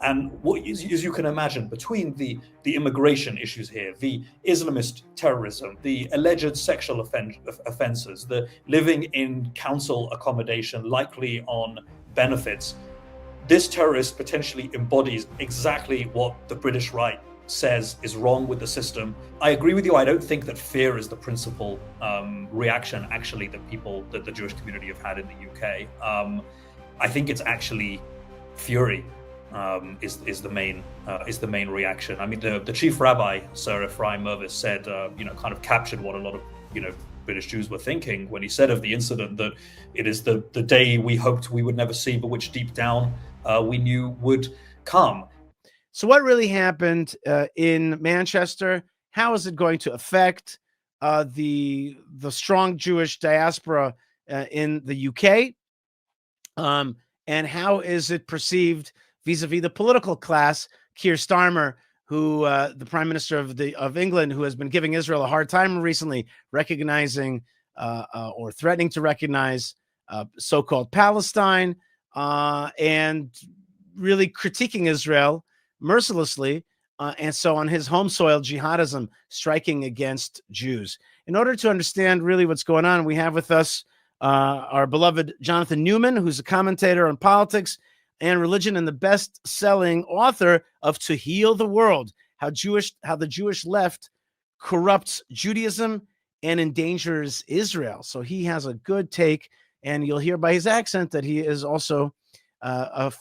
And as you can imagine, between the immigration issues here, the Islamist terrorism, the alleged sexual offenses, the living in council accommodation, likely on benefits, this terrorist potentially embodies exactly what the British right says is wrong with the system. I agree with you. I don't think that fear is the principal reaction, actually, that the Jewish community have had in the UK. I think it's actually fury is the main reaction. I mean, the chief rabbi, Sir Ephraim Mervis, said, kind of captured what a lot of British Jews were thinking when he said of the incident that it is the day we hoped we would never see, but which deep down we knew would come. So what really happened in Manchester? How is it going to affect the strong Jewish diaspora in the UK? And how is it perceived vis-a-vis the political class? Keir Starmer, who the Prime Minister of England, who has been giving Israel a hard time recently, recognizing or threatening to recognize so-called Palestine, and really critiquing Israel mercilessly, and so on his home soil jihadism, striking against Jews. In order to understand really what's going on, we have with us our beloved Jonathan Neumann, who's a commentator on politics and religion and the best-selling author of To Heal the World, how the Jewish left corrupts Judaism and endangers Israel. So he has a good take, and you'll hear by his accent that he is also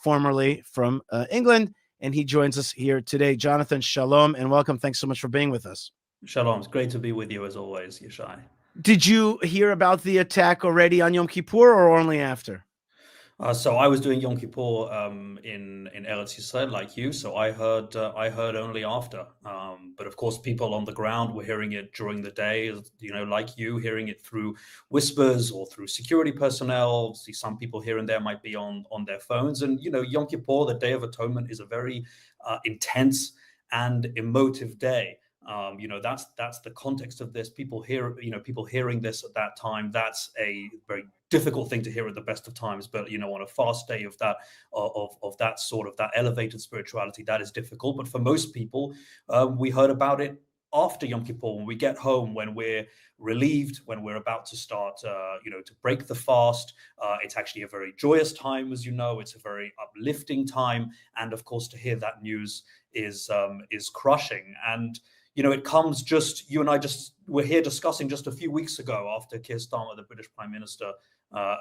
formerly from England, and he joins us here today. Jonathan, shalom, and welcome. Thanks so much for being with us. Shalom. It's great to be with you as always, Yishai. Did you hear about the attack already on Yom Kippur or only after? So I was doing Yom Kippur in Eretz Yisrael, like you. So I heard only after. But of course, people on the ground were hearing it during the day. Like you, hearing it through whispers or through security personnel. See, some people here and there might be on their phones. And Yom Kippur, the Day of Atonement, is a very intense and emotive day. That's the context of this. People hearing this at that time. That's a very difficult thing to hear at the best of times. But on a fast day of that that elevated spirituality, that is difficult. But for most people, we heard about it after Yom Kippur, when we get home, when we're relieved, when we're about to start, to break the fast. It's actually a very joyous time, as you know. It's a very uplifting time, and of course, to hear that news is crushing. And it comes you and I were here discussing just a few weeks ago after Keir Starmer, the British Prime Minister,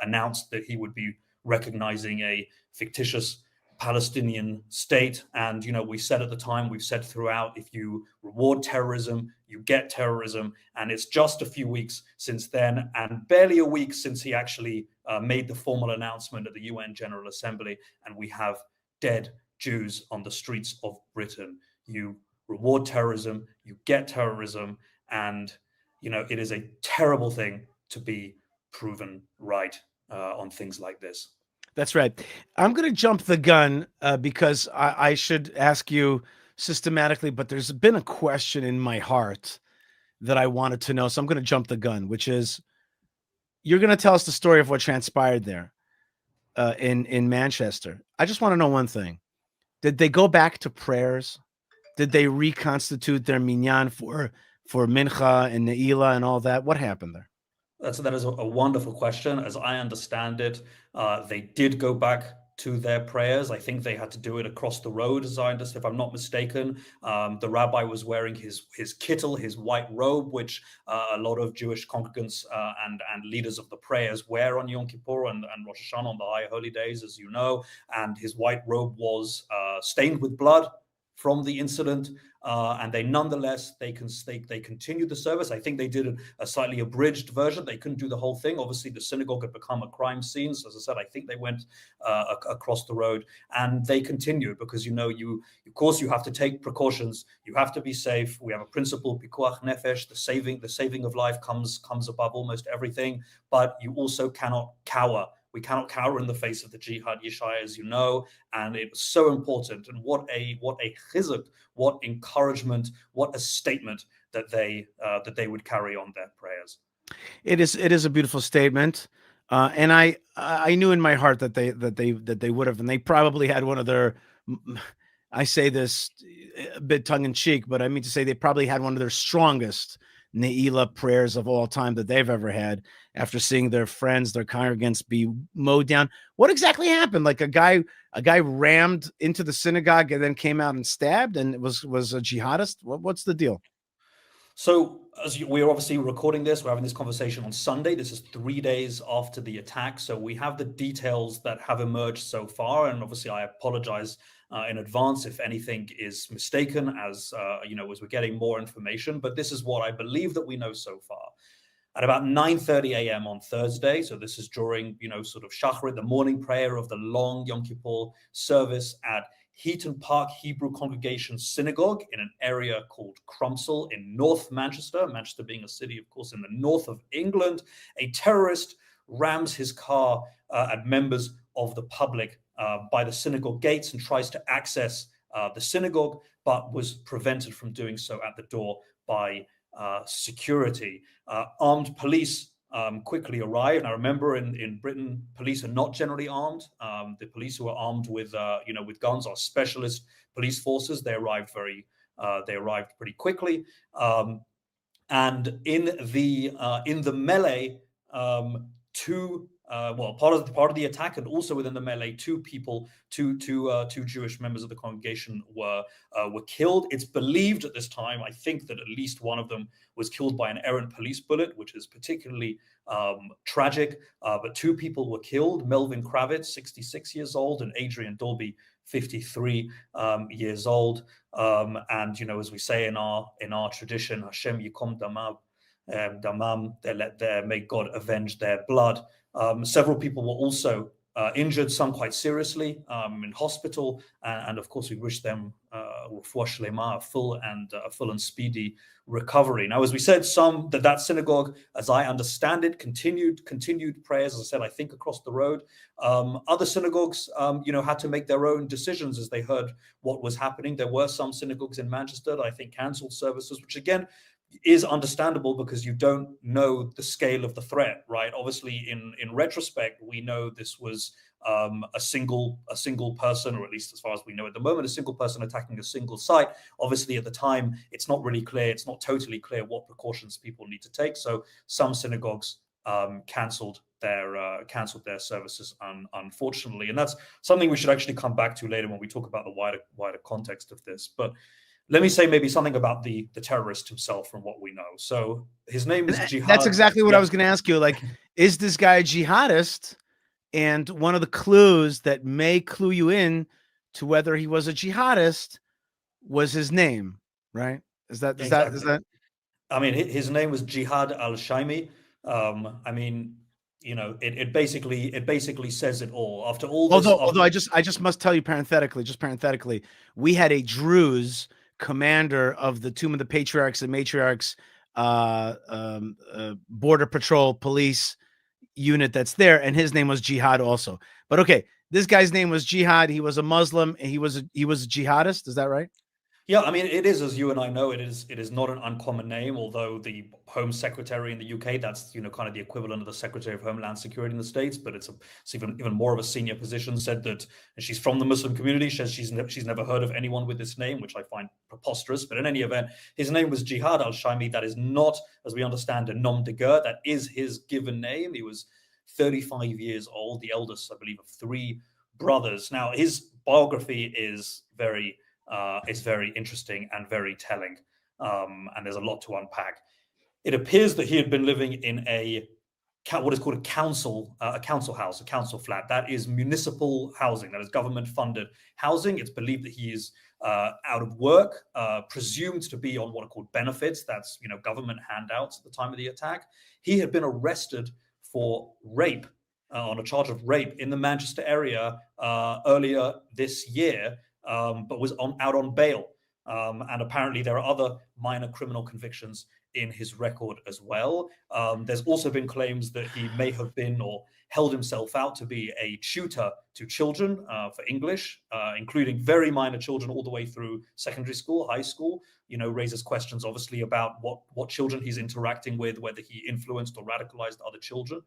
announced that he would be recognizing a fictitious Palestinian state. And, we said at the time, we've said throughout, if you reward terrorism, you get terrorism. And it's just a few weeks since then, and barely a week since he actually made the formal announcement at the UN General Assembly. And we have dead Jews on the streets of Britain. You reward terrorism, you get terrorism, and it is a terrible thing to be proven right on things like this. That's right. I'm going to jump the gun because I should ask you systematically, but there's been a question in my heart that I wanted to know, so I'm going to jump the gun, which is, you're going to tell us the story of what transpired there in Manchester. I just want to know one thing. Did they go back to prayers? Did they reconstitute their minyan for mincha and ne'ilah and all that? What happened there? That is a wonderful question. As I understand it, they did go back to their prayers. I think they had to do it across the road, as I understand, if I'm not mistaken. The rabbi was wearing his kittel, his white robe, which a lot of Jewish congregants and leaders of the prayers wear on Yom Kippur and Rosh Hashanah, on the high holy days, as you know. And his white robe was stained with blood from the incident, and they nonetheless they continued the service. I think they did a slightly abridged version. They couldn't do the whole thing. Obviously, the synagogue had become a crime scene. So as I said, I think they went across the road, and they continued because of course you have to take precautions. You have to be safe. We have a principle, pikuach nefesh, the saving of life comes above almost everything. But you also cannot cower. We cannot cower in the face of the jihad, Yishai, as you know, and it was so important. And what a chizuk, what encouragement, what a statement that they would carry on their prayers. It is a beautiful statement, and I knew in my heart that they would have, and they probably had one of their I say this a bit tongue in cheek, but I mean to say they probably had one of their strongest Ne'ilah prayers of all time that they've ever had after seeing their friends, their congregants be mowed down. What exactly happened? Like a guy rammed into the synagogue and then came out and stabbed and was a jihadist. What's the deal? So, we're obviously recording this, we're having this conversation on Sunday. This is 3 days after the attack. So, we have the details that have emerged so far. And obviously, I apologize in advance if anything is mistaken as as we're getting more information. But this is what I believe that we know so far. At about 9:30 a.m. on Thursday, so this is during, sort of Shacharit, the morning prayer of the long Yom Kippur service at Heaton Park Hebrew Congregation Synagogue in an area called Crumpsall in North Manchester, Manchester being a city, of course, in the north of England. A terrorist rams his car at members of the public by the synagogue gates and tries to access the synagogue, but was prevented from doing so at the door by security. Armed police quickly arrived. And I remember in Britain, police are not generally armed. The police who are armed with with guns are specialist police forces. They arrived pretty quickly. And in the melee, two part of the attack, and also within the melee, two Jewish members of the congregation were killed. It's believed at this time, I think, that at least one of them was killed by an errant police bullet, which is particularly tragic. But two people were killed: Melvin Kravitz, 66 years old, and Adrian Dolby, 53 years old. And as we say in our tradition, Hashem Yikom Damam, may God avenge their blood. Several people were also injured, some quite seriously, in hospital, and of course we wish them a full and speedy recovery. Now, as we said, that synagogue, as I understand it, continued prayers. As I said, I think across the road. Other synagogues, had to make their own decisions as they heard what was happening. There were some synagogues in Manchester that I think cancelled services, which again is understandable because you don't know the scale of the threat, right? Obviously, in retrospect, we know this was a single person, or at least as far as we know at the moment, a single person attacking a single site. Obviously, at the time, it's not really clear. It's not totally clear what precautions people need to take. So some synagogues cancelled their services, unfortunately, and that's something we should actually come back to later when we talk about the wider context of this. But let me say maybe something about the terrorist himself from what we know. So his name is Jihad. That's exactly what I was going to ask you. Like, is this guy a jihadist? And one of the clues that may clue you in to whether he was a jihadist was his name, right? Is that? I mean, his name was Jihad al-Shaimi. I mean, it basically says it all. After all this, although I just must tell you parenthetically, we had a Druze commander of the Tomb of the Patriarchs and Matriarchs border patrol police unit that's there, and his name was Jihad also. But okay, this guy's name was Jihad. He was a Muslim, and he was a jihadist. Is that right? Yeah, I mean, it is, as you and I know, it is not an uncommon name, although the Home Secretary in the UK, that's, kind of the equivalent of the Secretary of Homeland Security in the States, but it's even more of a senior position, said that she's from the Muslim community, says she's never heard of anyone with this name, which I find preposterous. But in any event, his name was Jihad al-Shaimi. That is not, as we understand, a nom de guerre. That is his given name. He was 35 years old, the eldest, I believe, of three brothers. Now, his biography is very interesting and very telling, and there's a lot to unpack. It appears that he had been living in what is called a council house, a council flat. That is municipal housing, that is government-funded housing. It's believed that he is out of work, presumed to be on what are called benefits. That's government handouts at the time of the attack. He had been arrested for rape, on a charge of rape in the Manchester area earlier this year. But was out on bail. And apparently there are other minor criminal convictions in his record as well. There's also been claims that he may have been or held himself out to be a tutor to children for English, including very minor children all the way through secondary school, high school. Raises questions, obviously, about what children he's interacting with, whether he influenced or radicalized other children.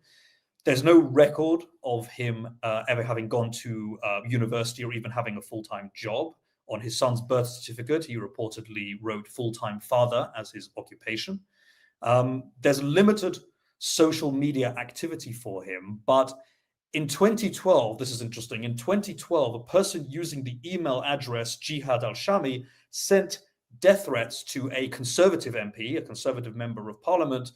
There's no record of him ever having gone to university or even having a full-time job. on his son's birth certificate, he reportedly wrote full-time father as his occupation. There's limited social media activity for him, but in 2012, this is interesting, in 2012, a person using the email address Jihad al-Shami sent death threats to a Conservative MP, a Conservative member of Parliament,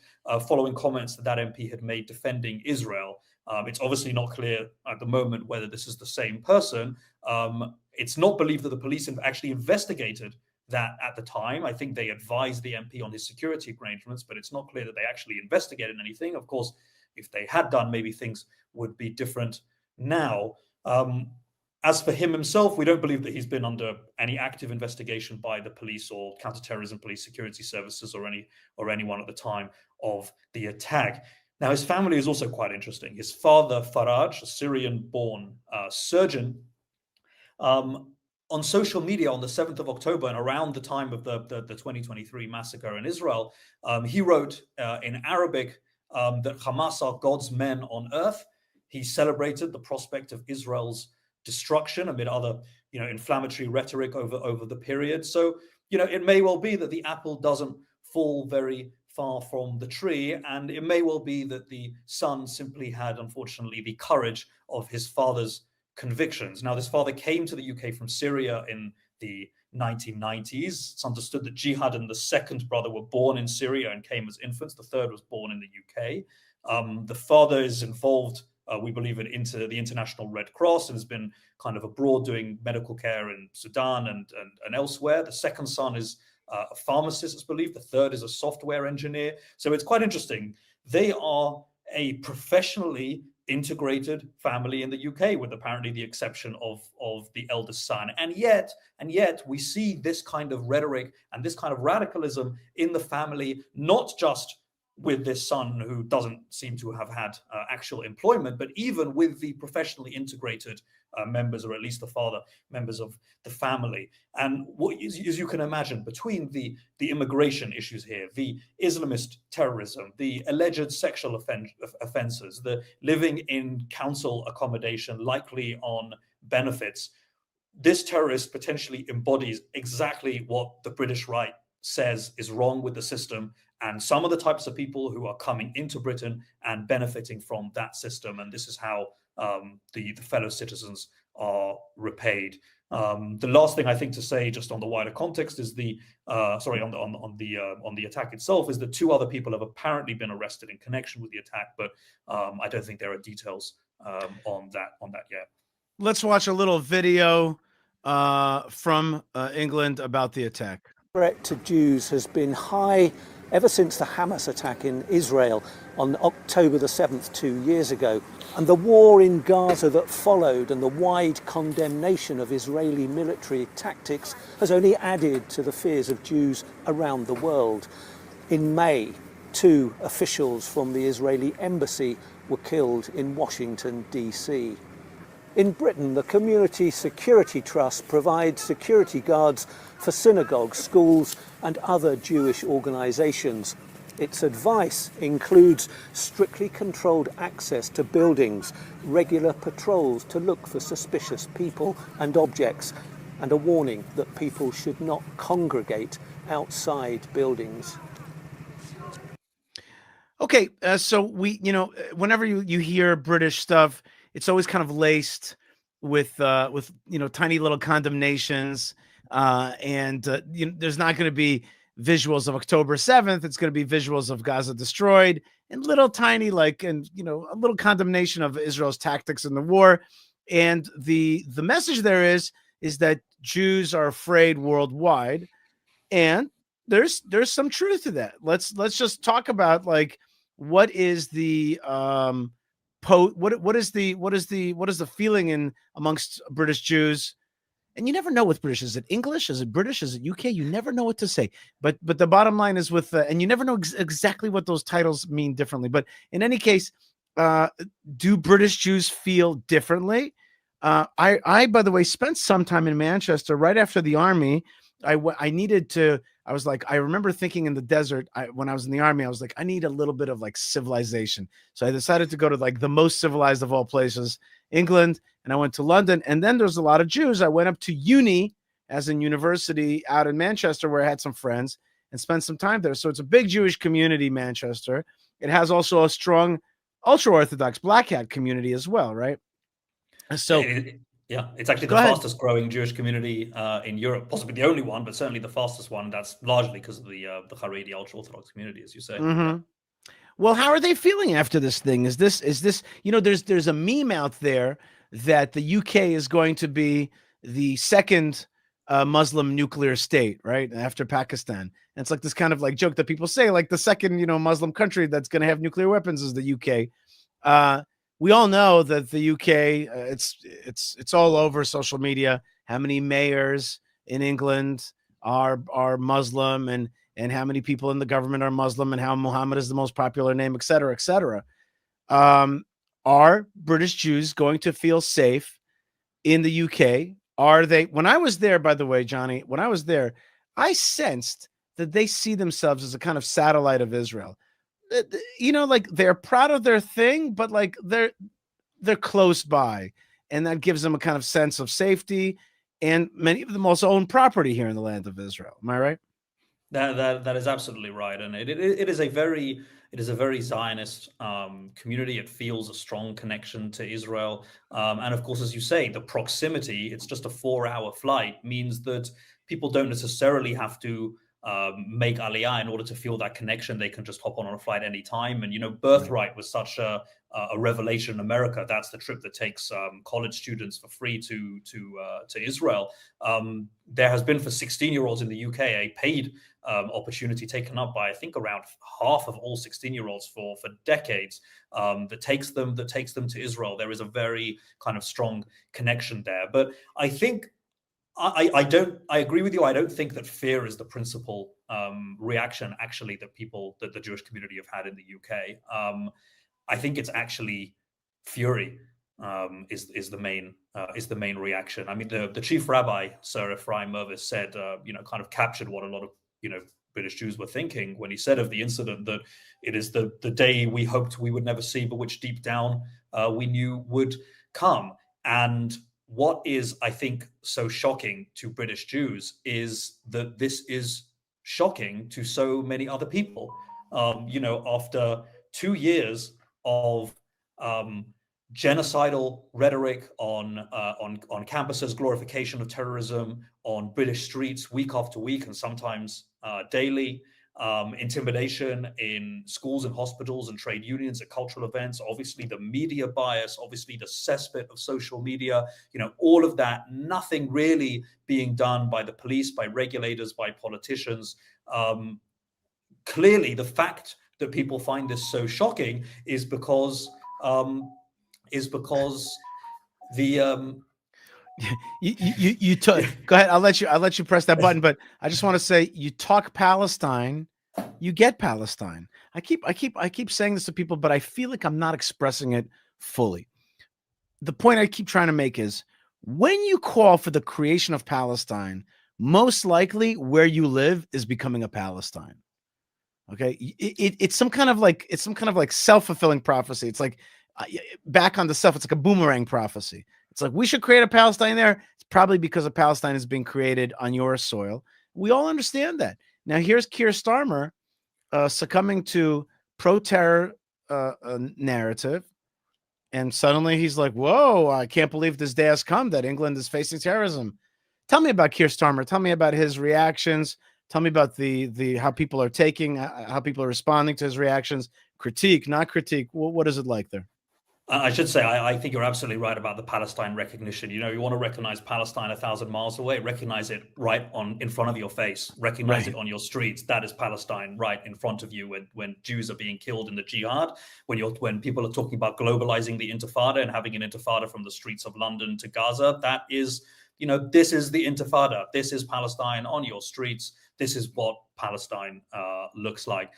following comments that MP had made defending Israel. It's obviously not clear at the moment whether this is the same person. It's not believed that the police have actually investigated that at the time. I think they advised the MP on his security arrangements, but it's not clear that they actually investigated anything. Of course, if they had done, maybe things would be different now. As for him himself, we don't believe that he's been under any active investigation by the police or counterterrorism police security services or anyone at the time of the attack. Now, his family is also quite interesting. His father, Faraj, a Syrian-born surgeon, on social media on the 7th of October and around the time of the 2023 massacre in Israel, he wrote in Arabic that Hamas are God's men on earth. He celebrated the prospect of Israel's destruction amid other, inflammatory rhetoric over the period. So, it may well be that the apple doesn't fall very far from the tree, and it may well be that the son simply had, unfortunately, the courage of his father's convictions. Now, this father came to the UK from Syria in the 1990s. It's understood that Jihad and the second brother were born in Syria and came as infants. The third was born in the UK. The father is involved, we believe, in the International Red Cross and has been kind of abroad doing medical care in Sudan and elsewhere. The second son is a pharmacist, it's believed. The third is a software engineer. So it's quite interesting. They are a professionally integrated family in the UK, with apparently the exception of the eldest son. And yet we see this kind of rhetoric and this kind of radicalism in the family, not just with this son who doesn't seem to have had actual employment, but even with the professionally integrated members, or at least the father members of the family. And as you can imagine, between the immigration issues here, the Islamist terrorism, the alleged sexual offenses, the living in council accommodation, likely on benefits, this terrorist potentially embodies exactly what the British right says is wrong with the system, and some of the types of people who are coming into Britain and benefiting from that system. And this is how the fellow citizens are repaid. The last thing I think to say, just on the wider context, is on the attack itself, is that 2 other people have apparently been arrested in connection with the attack, but I don't think there are details on that yet. Let's watch a little video from England about the attack. The threat to Jews has been high ever since the Hamas attack in Israel on October the 7th 2 years ago. And the war in Gaza that followed and the wide condemnation of Israeli military tactics has only added to the fears of Jews around the world. In May, 2 officials from the Israeli embassy were killed in Washington, D.C. In Britain, the Community Security Trust provides security guards for synagogues, schools and other Jewish organisations. Its advice includes strictly controlled access to buildings, regular patrols to look for suspicious people and objects, and a warning that people should not congregate outside buildings. Okay, so whenever you hear British stuff, it's always kind of laced with tiny little condemnations, and there's not going to be visuals of October 7th. It's going to be visuals of Gaza destroyed and little tiny a little condemnation of Israel's tactics in the war. And the message there is that Jews are afraid worldwide, and there's some truth to that. Let's just talk about what is the what is the feeling in amongst British Jews. And you never know with British. Is it English? Is it British? Is it UK? You never know what to say. But the bottom line is and you never know exactly what those titles mean differently. But in any case, do British Jews feel differently? I, by the way, spent some time in Manchester right after the army. I remember thinking in the desert, when I was in the army, I was like, I need a little bit of civilization. So I decided to go to the most civilized of all places, England, and I went to London. And then there's a lot of Jews. I went up to uni as in university out in Manchester, where I had some friends and spent some time there. So it's a big Jewish community, Manchester. It has also a strong ultra-Orthodox Black Hat community as well, right? So yeah, it's actually go the ahead. fastest growing Jewish community in Europe, possibly the only one, but certainly the fastest one. That's largely because of the Haredi ultra-Orthodox community, as you say. Mm-hmm. Well, how are they feeling after this thing? Is this, there's a meme out there that the UK is going to be the second Muslim nuclear state, right? After Pakistan. And it's like this kind of like joke that people say, like the second, Muslim country that's going to have nuclear weapons is the UK. We all know that the UK, it's all over social media. How many mayors in England are Muslim, and how many people in the government are Muslim, and how Muhammad is the most popular name, et cetera, et cetera. Are British Jews going to feel safe in the UK? Are they? When I was there, by the way, Johnny, when I was there, I sensed that they see themselves as a kind of satellite of Israel. Like they're proud of their thing, but like they're close by, and that gives them a kind of sense of safety. And many of them also own property here in the land of Israel. Am I right? That is absolutely right, and it is a very Zionist community. It feels a strong connection to Israel, and of course, as you say, the proximity. It's just a 4-hour flight means that people don't necessarily have to make Aliyah in order to feel that connection. They can just hop on a flight anytime. And Birthright was such a revelation in America. That's the trip that takes college students for free to Israel. There has been for 16-year-olds in the UK a paid opportunity taken up by I think around half of all 16-year-olds for decades that takes them to Israel. There is a very kind of strong connection there. But I think I agree with you. I don't think that fear is the principal reaction actually that the Jewish community have had in the UK. I think it's actually fury is the main reaction. I mean, the chief rabbi Sir Ephraim Mervis said, kind of captured what a lot of British Jews were thinking when he said of the incident that it is the day we hoped we would never see, but which deep down we knew would come. And what is, I think, so shocking to British Jews is that this is shocking to so many other people. After 2 years of genocidal rhetoric on campuses, glorification of terrorism on British streets week after week and sometimes daily, intimidation in schools and hospitals and trade unions at cultural events, obviously the media bias, obviously the cesspit of social media, all of that, nothing really being done by the police, by regulators, by politicians. Clearly, the fact that people find this so shocking is because the you go ahead. I'll let you press that button, but I just want to say, you talk Palestine, you get Palestine. I keep saying this to people, but I feel like I'm not expressing it fully. The point I keep trying to make is, when you call for the creation of Palestine, most likely where you live is becoming a Palestine. Okay, it's some kind of like self-fulfilling prophecy. It's like back on the self. It's like a boomerang prophecy. It's like, we should create a Palestine there. It's probably because a Palestine is being created on your soil. We all understand that. Now here's Keir Starmer succumbing to pro-terror narrative, and suddenly he's like, "Whoa! I can't believe this day has come that England is facing terrorism." Tell me about Keir Starmer. Tell me about his reactions. Tell me about the how people are how people are responding to his reactions. Critique, not critique. What is it like there? I should say, I think you're absolutely right about the Palestine recognition. You want to recognize Palestine 1,000 miles away, recognize it right in front of your face, recognize it on your streets. That is Palestine right in front of you when Jews are being killed in the jihad, when people are talking about globalizing the Intifada and having an Intifada from the streets of London to Gaza. That is, this is the Intifada. This is Palestine on your streets. This is what Palestine looks like.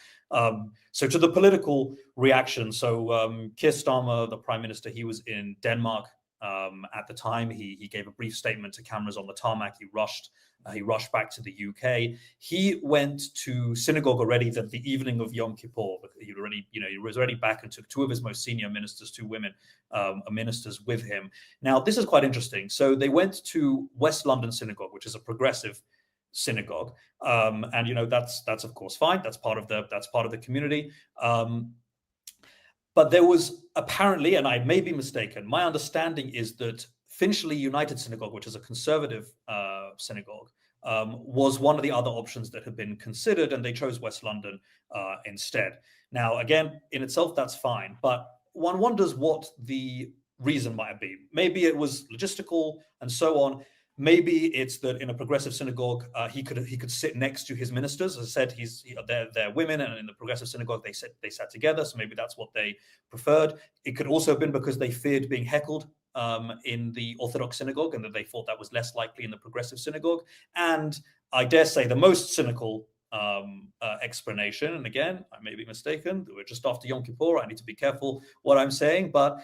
So to the political reaction, Keir Starmer, the Prime Minister, he was in Denmark At the time, he gave a brief statement to cameras on the tarmac. He rushed back to the UK. He went to synagogue already the evening of Yom Kippur. He was already back and took two of his most senior ministers, two women ministers, with him. Now, this is quite interesting. So they went to West London Synagogue, which is a progressive synagogue, and that's of course fine. That's part of the community. But there was apparently, and I may be mistaken, my understanding is that Finchley United Synagogue, which is a conservative synagogue, was one of the other options that had been considered, and they chose West London instead. Now, again, in itself, that's fine, but one wonders what the reason might be. Maybe it was logistical and so on. Maybe it's that in a progressive synagogue, he could sit next to his ministers. As I said, they're women, and in the progressive synagogue, they sat together. So maybe that's what they preferred. It could also have been because they feared being heckled in the Orthodox synagogue, and that they thought that was less likely in the progressive synagogue. And I dare say the most cynical explanation, and again, I may be mistaken, we're just after Yom Kippur, I need to be careful what I'm saying, but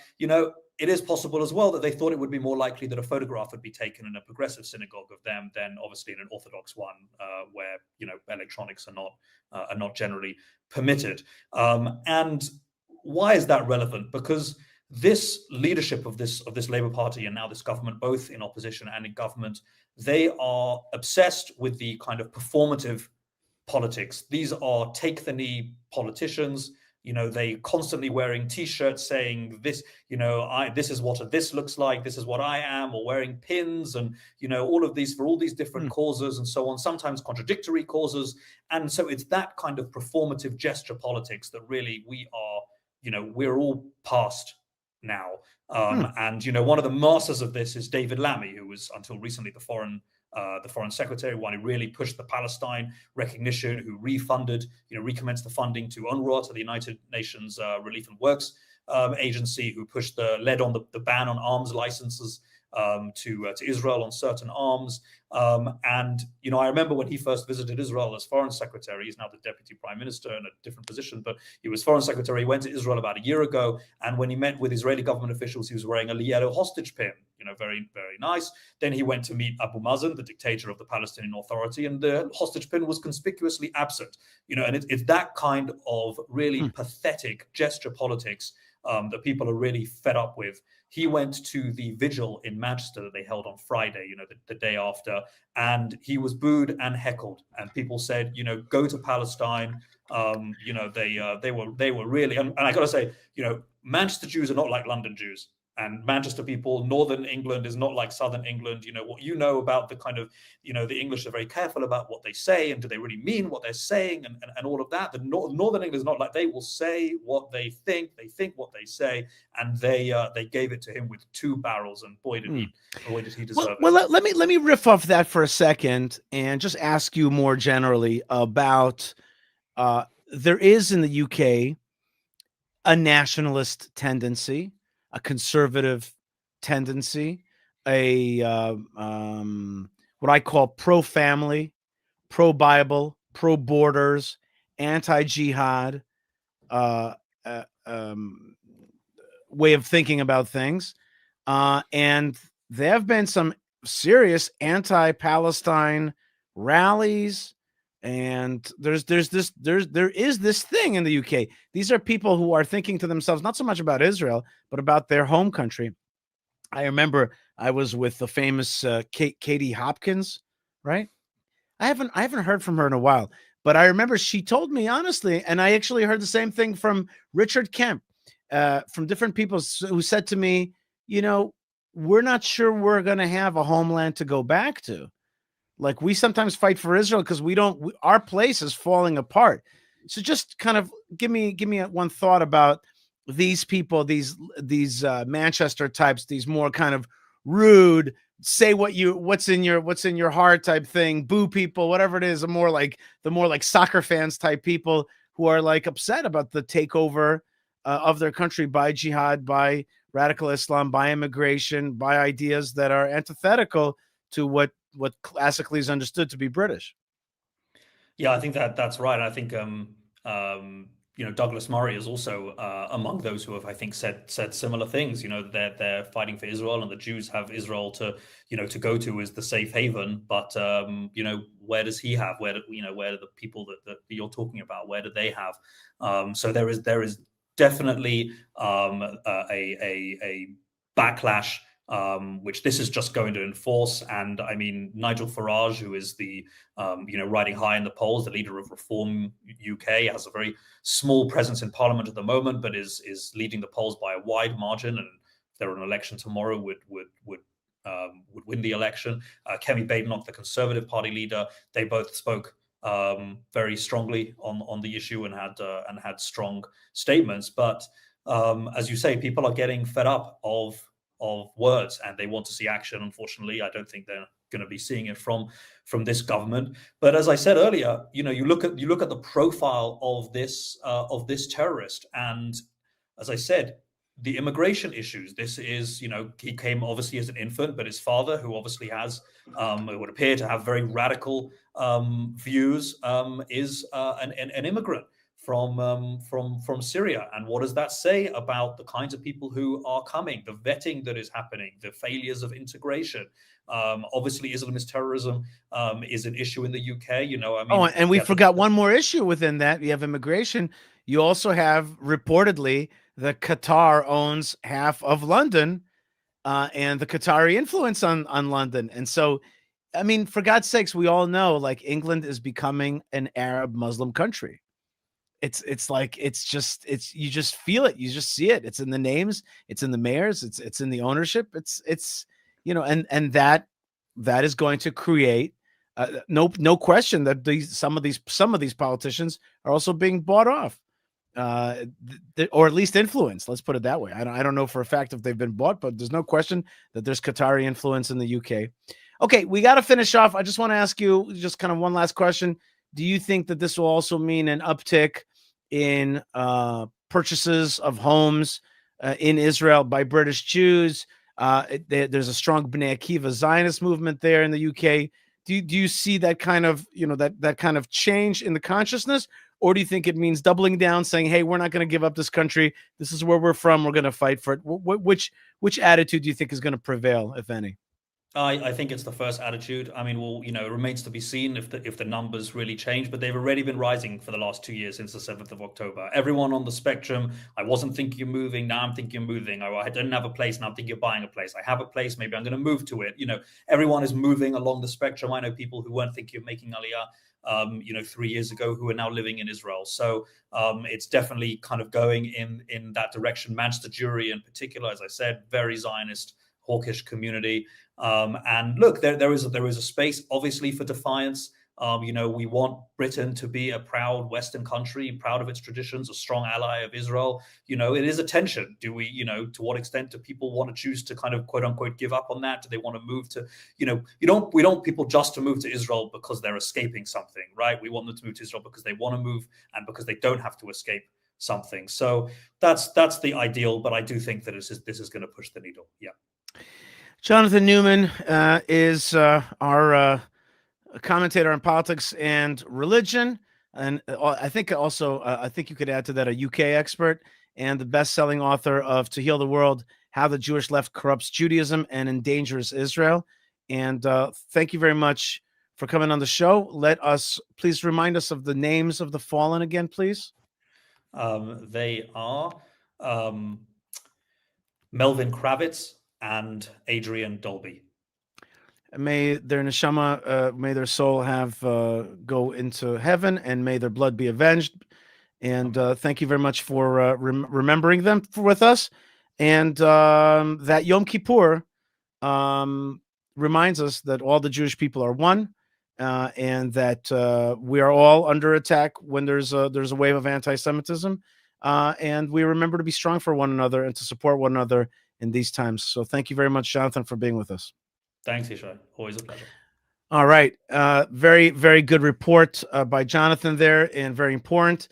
it is possible as well that they thought it would be more likely that a photograph would be taken in a progressive synagogue of them than obviously in an Orthodox one, where electronics are not generally permitted. And why is that relevant? Because this leadership of this Labour Party and now this government, both in opposition and in government, they are obsessed with the kind of performative politics. These are take the knee politicians. They constantly wearing T-shirts saying this, this is what this looks like, this is what I am, or wearing pins, and all of these for all these different causes and so on, sometimes contradictory causes. And so it's that kind of performative gesture politics that really we're all past now. And one of the masters of this is David Lammy, who was until recently the foreign secretary, one who really pushed the Palestine recognition, who recommenced the funding to UNRWA, to the United Nations Relief and Works Agency, who led on the ban on arms licenses to Israel on certain arms. And I remember when he first visited Israel as foreign secretary. He's now the deputy prime minister in a different position, but he was foreign secretary. He went to Israel about a year ago, and when he met with Israeli government officials, he was wearing a yellow hostage pin. Very, very nice. Then he went to meet Abu Mazen, the dictator of the Palestinian Authority, and the hostage pin was conspicuously absent. And it's that kind of really pathetic gesture politics that people are really fed up with. He went to the vigil in Manchester that they held on Friday, the day after, and he was booed and heckled. And people said, go to Palestine. They were really, and I got to say, Manchester Jews are not like London Jews. And Manchester people, Northern England is not like Southern England. What about the kind of, the English are very careful about what they say, and do they really mean what they're saying, and all of that. The Northern England is not like, they will say what they think what they say, and they gave it to him with two barrels, and boy did he deserve it. Well, let me riff off that for a second and just ask you more generally about there is in the UK a nationalist tendency, a conservative tendency, what I call pro-family, pro-Bible, pro-borders, anti-jihad way of thinking about things. And there have been some serious anti-Palestine rallies. And there is this thing in the UK. These are people who are thinking to themselves, not so much about Israel, but about their home country. I remember I was with the famous Katie Hopkins, right? I haven't heard from her in a while, but I remember she told me honestly, and I actually heard the same thing from Richard Kemp, from different people who said to me, we're not sure we're going to have a homeland to go back to. Like, we sometimes fight for Israel because our place is falling apart. So just kind of give me one thought about these people, these Manchester types, these more kind of rude, say what's in your heart type thing, boo people, whatever it is, the more like soccer fans type people who are like upset about the takeover of their country by jihad, by radical Islam, by immigration, by ideas that are antithetical to what classically is understood to be British. Yeah, I think that's right. I think Douglas Murray is also among those who have, I think, said similar things. They're fighting for Israel, and the Jews have Israel to go to as the safe haven. But where does he have? Where do the people that you're talking about? Where do they have? So there is definitely a backlash, which this is just going to enforce. And I mean, Nigel Farage, who is the riding high in the polls, the leader of Reform UK, has a very small presence in Parliament at the moment, but is leading the polls by a wide margin. And if there were an election tomorrow, would win the election. Kemi Badenoch, the Conservative Party leader, they both spoke very strongly on the issue and had strong statements. But as you say, people are getting fed up of words, and they want to see action. Unfortunately, I don't think they're going to be seeing it from this government. But as I said earlier, you look at the profile of this terrorist, and as I said, the immigration issues. This is, he came obviously as an infant, but his father, who obviously has, it would appear to have very radical views, is an immigrant from Syria. And what does that say about the kinds of people who are coming, the vetting that is happening, the failures of integration? Obviously, Islamist terrorism is an issue in the UK. And we forgot one more issue within that. You have immigration. You also have, reportedly, that Qatar owns half of London, and the Qatari influence on London. And so, I mean, for God's sakes, we all know, like, England is becoming an Arab Muslim country. It's you just feel it, you just see it. It's in the names, it's in the mayors, it's in the ownership. It's and that is going to create no question that some of these politicians are also being bought off, or at least influenced. Let's put it that way. I don't know for a fact if they've been bought, but there's no question that there's Qatari influence in the UK. Okay, we got to finish off. I just want to ask you just kind of one last question. Do you think that this will also mean an uptick in purchases of homes in Israel by British Jews? There's a strong Bnei Akiva Zionist movement there in the UK. Do you see that kind of that kind of change in the consciousness, or do you think it means doubling down, saying, "Hey, we're not going to give up this country. This is where we're from. We're going to fight for it"? Which attitude do you think is going to prevail, if any? I think it's the first attitude. I mean, it remains to be seen if the numbers really change, but they've already been rising for the last 2 years since the 7th of October. Everyone on the spectrum, I wasn't thinking of moving, now I'm thinking of moving. I didn't have a place, now I'm thinking of buying a place. I have a place, maybe I'm going to move to it. Everyone is moving along the spectrum. I know people who weren't thinking of making Aliyah 3 years ago, who are now living in Israel. So it's definitely kind of going in that direction. Manchester Jewry in particular, as I said, very Zionist, hawkish community. And look, there is a space, obviously, for defiance. We want Britain to be a proud Western country, proud of its traditions, a strong ally of Israel. It is a tension. Do we, to what extent do people want to choose to kind of quote unquote give up on that? Do they want to move to, we don't want people just to move to Israel because they're escaping something, right? We want them to move to Israel because they want to move and because they don't have to escape something. So that's the ideal, but I do think that this is going to push the needle. Yeah. Jonathan Neumann is our commentator on politics and religion, and I think also I think you could add to that a UK expert and the best-selling author of To Heal the World: How the Jewish Left Corrupts Judaism and Endangers Israel. And thank you very much for coming on the show. Please remind us of the names of the fallen again, please. They are Melvin Kravitz and Adrian Dolby. May their neshama, may their soul have go into heaven, and may their blood be avenged. And thank you very much for remembering them with us. And that Yom Kippur reminds us that all the Jewish people are one, and that we are all under attack when there's a wave of anti-Semitism, and we remember to be strong for one another and to support one another in these times. So thank you very much, Jonathan, for being with us. Thanks, Yishai. Always a pleasure. All right. Very, very good report by Jonathan there, and very important.